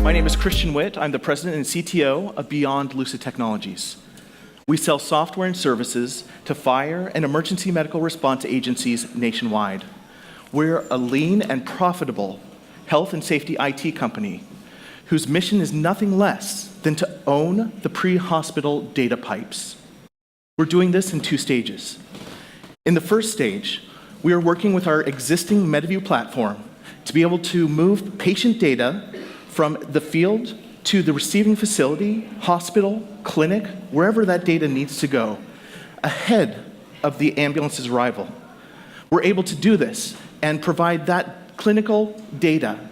My name is Christian Witt. I'm the president and CTO of Beyond Lucid Technologies. We sell software and services to fire and emergency medical response agencies nationwide. We're a lean and profitable health and safety IT company whose mission is nothing less than to own the pre-hospital data pipes. We're doing this in 2 stages. In the first stage, we are working with our existing MediView platform to be able to move patient data from the field to the receiving facility, hospital, clinic, wherever that data needs to go, ahead of the ambulance's arrival. We're able to do this and provide that clinical data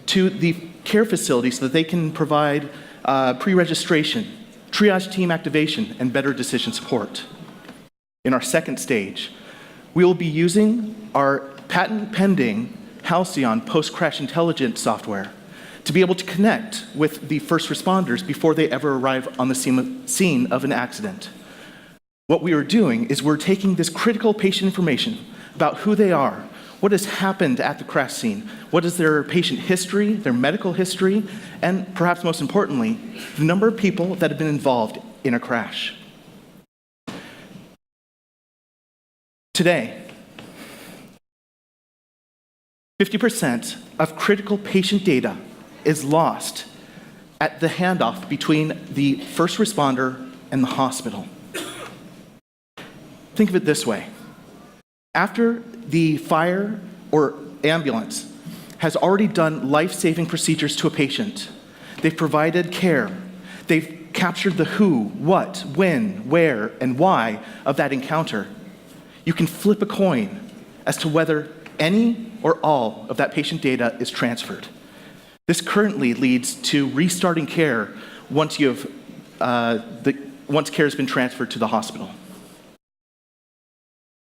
to the care facility so that they can provide pre-registration, triage team activation, and better decision support. In our second stage, we will be using our patent-pending Halcyon post-crash intelligence software to be able to connect with the first responders before they ever arrive on the scene of an accident. What we are doing is we're taking this critical patient information about who they are, what has happened at the crash scene, what is their patient history, their medical history, and perhaps most importantly, the number of people that have been involved in a crash. Today, 50% of critical patient data is lost at the handoff between the first responder and the hospital. Think of it this way. After the fire or ambulance has already done life-saving procedures to a patient, they've provided care, they've captured the who, what, when, where, and why of that encounter, you can flip a coin as to whether any or all of that patient data is transferred. This currently leads to restarting care once care has been transferred to the hospital.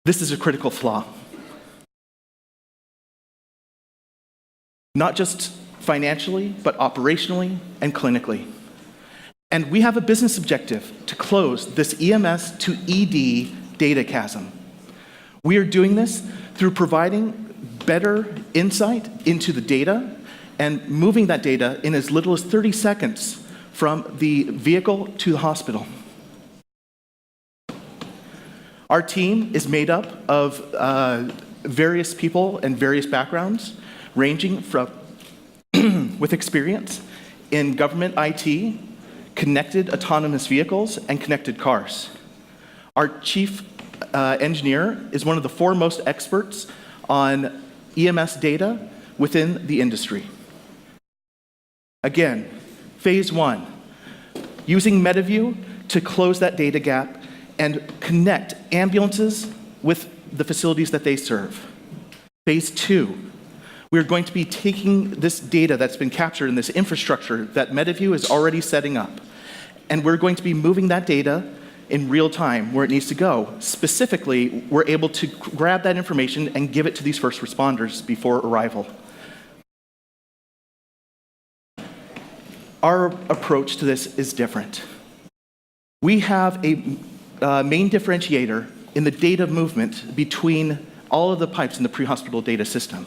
This is a critical flaw. Not just financially, but operationally and clinically. And we have a business objective to close this EMS to ED data chasm. We are doing this through providing better insight into the data and moving that data in as little as 30 seconds from the vehicle to the hospital. Our team is made up of various people and various backgrounds, ranging from with experience in government IT, connected autonomous vehicles, and connected cars. Our chief engineer is one of the foremost experts on EMS data within the industry. Again, phase 1, using MediView to close that data gap and connect ambulances with the facilities that they serve. Phase 2, we're going to be taking this data that's been captured in this infrastructure that MediView is already setting up, and we're going to be moving that data in real time where it needs to go. Specifically, we're able to grab that information and give it to these first responders before arrival. Our approach to this is different. We have a main differentiator in the data movement between all of the pipes in the pre-hospital data system.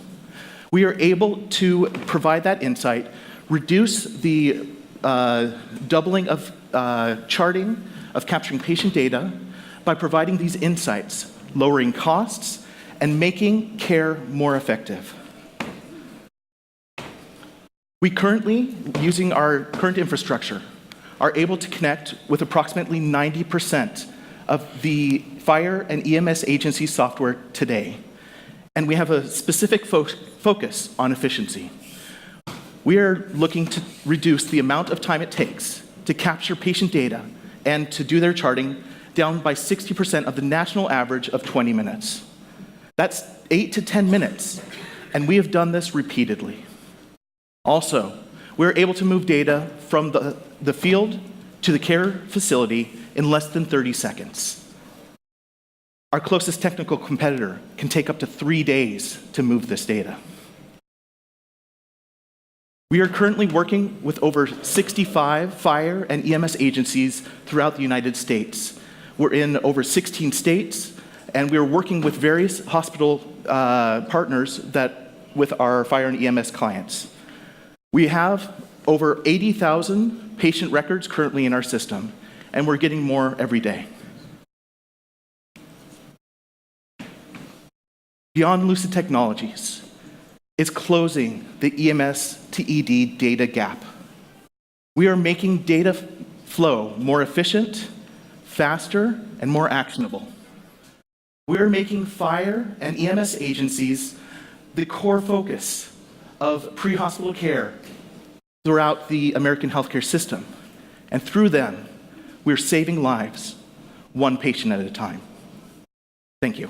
We are able to provide that insight, reduce the doubling of charting, of capturing patient data by providing these insights, lowering costs, and making care more effective. We currently, using our current infrastructure, are able to connect with approximately 90% of the fire and EMS agency software today. And we have a specific focus on efficiency. We are looking to reduce the amount of time it takes to capture patient data and to do their charting down by 60% of the national average of 20 minutes. That's 8 to 10 minutes, and we have done this repeatedly. Also, we're able to move data from the field to the care facility in less than 30 seconds. Our closest technical competitor can take up to 3 days to move this data. We are currently working with over 65 fire and EMS agencies throughout the United States. We're in over 16 states, and we are working with various hospital partners with our fire and EMS clients. We have over 80,000 patient records currently in our system, and we're getting more every day. Beyond Lucid Technologies is closing the EMS to ED data gap. We are making data flow more efficient, faster, and more actionable. We're making fire and EMS agencies the core focus of pre-hospital care throughout the American healthcare system. And through them, we're saving lives, one patient at a time. Thank you.